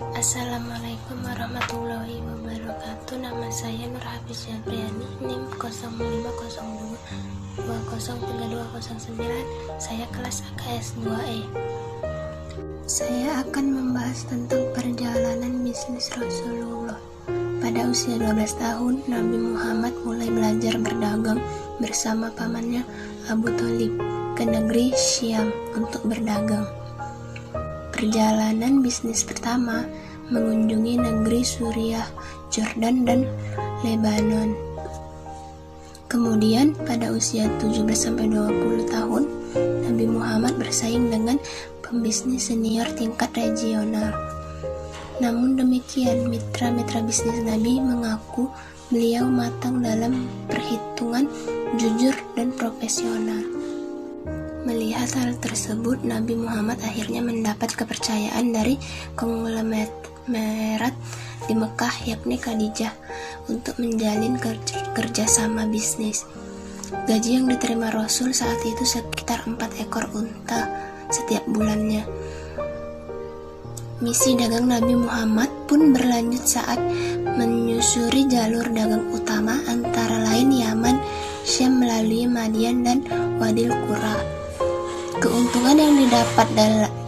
Assalamualaikum warahmatullahi wabarakatuh. Nama saya Nur Hafiz Jabriani, NIM 0502203209. Saya kelas AKS 2E. Saya akan membahas tentang perjalanan bisnis Rasulullah. Pada usia 12 tahun, Nabi Muhammad mulai belajar berdagang bersama pamannya Abu Thalib ke negeri Syam untuk berdagang. Perjalanan bisnis pertama mengunjungi negeri Suriah, Jordan, dan Lebanon. Kemudian pada usia 17-20 tahun, Nabi Muhammad bersaing dengan pembisnis senior tingkat regional. Namun demikian, mitra-mitra bisnis Nabi mengaku beliau matang dalam perhitungan, jujur, dan profesional. Melihat hal tersebut, Nabi Muhammad akhirnya mendapat kepercayaan dari konglomerat di Mekah, yakni Khadijah, untuk menjalin kerjasama bisnis. Gaji yang diterima Rasul saat itu sekitar 4 ekor unta setiap bulannya. Misi dagang Nabi Muhammad pun berlanjut saat menyusuri jalur dagang utama antara lain Yaman, Syam melalui Madian, dan Wadil Qura. Keuntungan yang didapat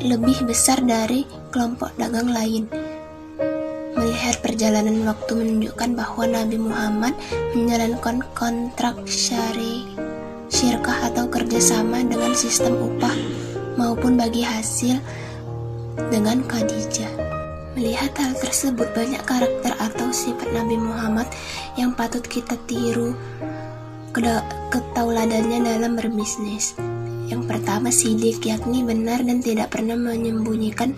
lebih besar dari kelompok dagang lain. Melihat perjalanan waktu menunjukkan bahwa Nabi Muhammad menjalankan kontrak syirkah atau kerjasama dengan sistem upah maupun bagi hasil dengan Khadijah. Melihat hal tersebut, banyak karakter atau sifat Nabi Muhammad yang patut kita tiru ketauladannya dalam berbisnis. Yang pertama, sidik, yakni benar dan tidak pernah menyembunyikan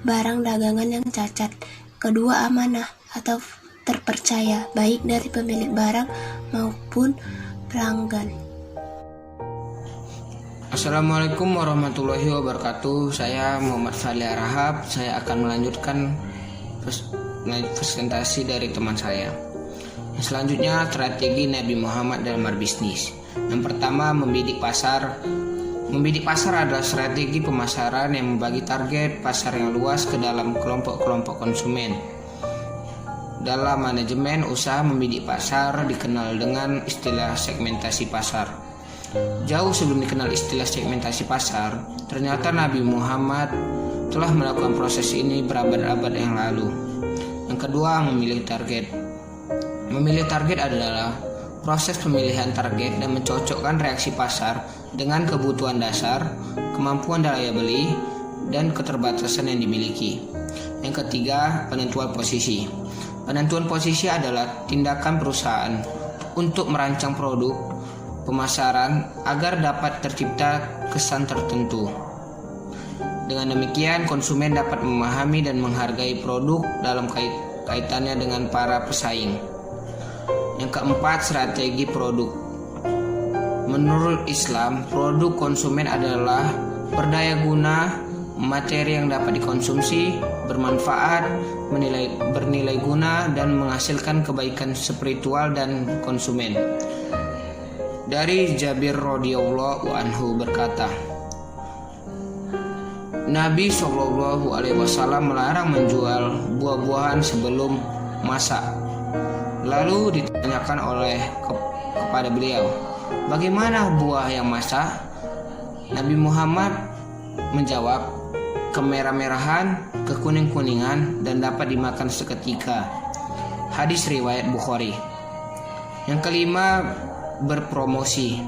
barang dagangan yang cacat. Kedua, amanah atau terpercaya, baik dari pemilik barang maupun pelanggan. Assalamualaikum warahmatullahi wabarakatuh. Saya Muhammad Fadli Rahab. Saya akan melanjutkan presentasi dari teman saya. Selanjutnya, strategi Nabi Muhammad dalam berbisnis. Yang pertama, membidik pasar. Membidik pasar adalah strategi pemasaran yang membagi target pasar yang luas ke dalam kelompok-kelompok konsumen. Dalam manajemen usaha membidik pasar dikenal dengan istilah segmentasi pasar. Jauh sebelum dikenal istilah segmentasi pasar, ternyata Nabi Muhammad telah melakukan proses ini berabad-abad yang lalu. Yang kedua, memilih target. Memilih target adalah proses pemilihan target dan mencocokkan reaksi pasar dengan kebutuhan dasar, kemampuan daya beli, dan keterbatasan yang dimiliki. Yang ketiga, penentuan posisi. Penentuan posisi adalah tindakan perusahaan untuk merancang produk pemasaran agar dapat tercipta kesan tertentu. Dengan demikian, konsumen dapat memahami dan menghargai produk dalam kaitannya dengan para pesaing. Yang keempat, strategi produk. Menurut Islam, produk konsumen adalah berdaya guna, materi yang dapat dikonsumsi, bermanfaat, bernilai guna, dan menghasilkan kebaikan spiritual dan konsumen. Dari Jabir radhiyallahu anhu berkata, Nabi SAW melarang menjual buah-buahan sebelum masak. Lalu ditanyakan kepada beliau, bagaimana buah yang masak? Nabi Muhammad menjawab, kemerah-merahan, kekuning-kuningan, dan dapat dimakan seketika. Hadis riwayat Bukhari. Yang kelima, berpromosi.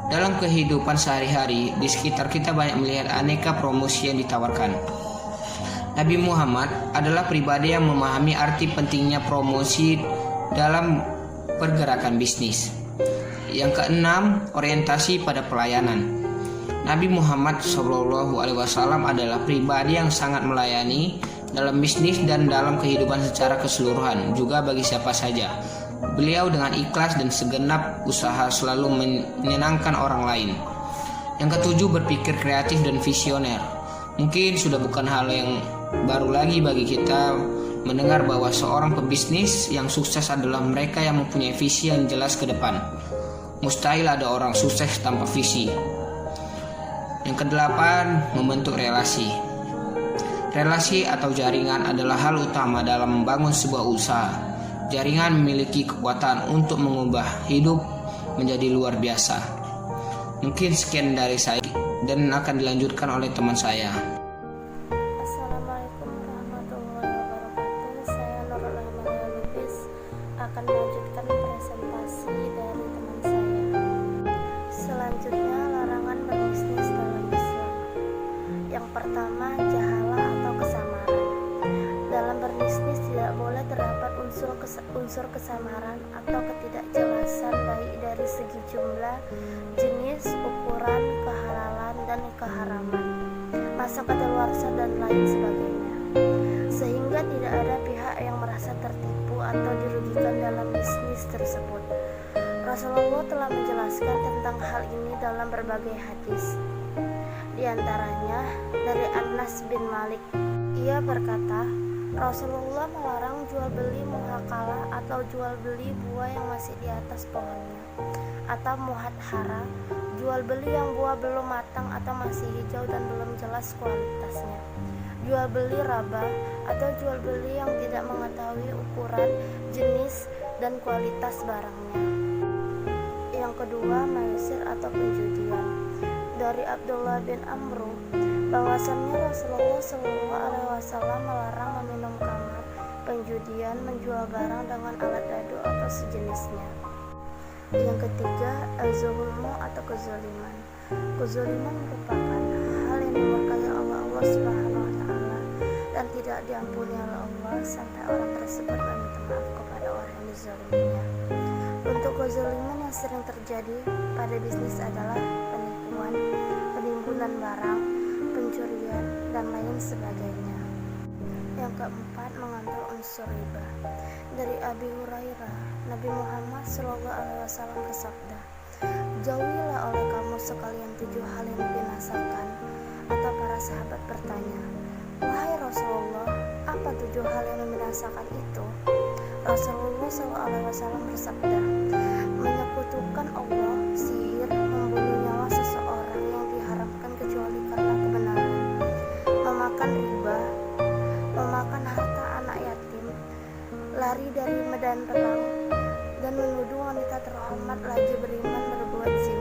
Dalam kehidupan sehari-hari, di sekitar kita banyak melihat aneka promosi yang ditawarkan. Nabi Muhammad adalah pribadi yang memahami arti pentingnya promosi dalam pergerakan bisnis. Yang keenam, orientasi pada pelayanan. Nabi Muhammad SAW adalah pribadi yang sangat melayani dalam bisnis dan dalam kehidupan secara keseluruhan, juga bagi siapa saja. Beliau dengan ikhlas dan segenap usaha selalu menyenangkan orang lain. Yang ketujuh, berpikir kreatif dan visioner. Mungkin sudah bukan hal yang baru lagi bagi kita mendengar bahwa seorang pebisnis yang sukses adalah mereka yang mempunyai visi yang jelas ke depan. Mustahil ada orang sukses tanpa visi. Yang kedelapan, membentuk relasi. Relasi atau jaringan adalah hal utama dalam membangun sebuah usaha. Jaringan memiliki kekuatan untuk mengubah hidup menjadi luar biasa. Mungkin sekian dari saya dan akan dilanjutkan oleh teman saya. Assalamualaikum warahmatullahi wabarakatuh. Saya Nurul Ahmadiyah Lubis akan melanjutkan presentasi dari teman saya. Selanjutnya, larangan berbisnis dalam Islam. Yang pertama, jahala atau kesamaran. Dalam berbisnis tidak boleh terdapat unsur kesamaran atau ketidakjelasan baik dari segi jumlah, jenis, ukuran, kehalalan, dan keharaman, masa kadaluarsa dan lain sebagainya, sehingga tidak ada pihak yang merasa tertipu atau dirugikan dalam bisnis tersebut. Rasulullah telah menjelaskan tentang hal ini dalam berbagai hadis. Di antaranya dari Anas bin Malik, ia berkata, Rasulullah melarang jual beli muhakalah atau jual beli buah yang masih di atas pohonnya, atau muhadhara, jual beli yang buah belum matang atau masih hijau dan belum jelas kualitasnya, jual beli raba atau jual beli yang tidak mengetahui ukuran, jenis, dan kualitas barangnya. Yang kedua, maisir atau penjudian. Dari Abdullah bin Amru, bahwasannya Rasulullah SAW melarang meminum khamar, penjudian, menjual barang dengan alat dadu atau sejenisnya. Yang ketiga, az-zulmu atau kezaliman. Kezaliman merupakan hal yang dimurkai Allah Subhanahu wa Ta'ala dan tidak diampuni oleh Allah sampai orang tersebut meminta maaf kepada orang yang dizaliminya. Bentuk kezaliman yang sering terjadi pada bisnis adalah penipuan, penimbunan barang, pencurian, dan lain sebagainya. Yang keempat, mengambil unsur riba. Dari Abi Hurairah, Nabi Muhammad SAW bersabda, jauhilah oleh kamu sekalian 7 hal yang membinasakan. Atau para sahabat bertanya, wahai Rasulullah, apa 7 hal yang membinasakan itu? Rasulullah SAW bersabda, menyekutukan Allah, sihir, membunuh nyawa seseorang yang diharamkan kecuali karena kebenaran, memakan riba, memakan harta anak yatim, lari dari medan perang, dan menuduh wanita terhormat lagi beriman berbuat zina.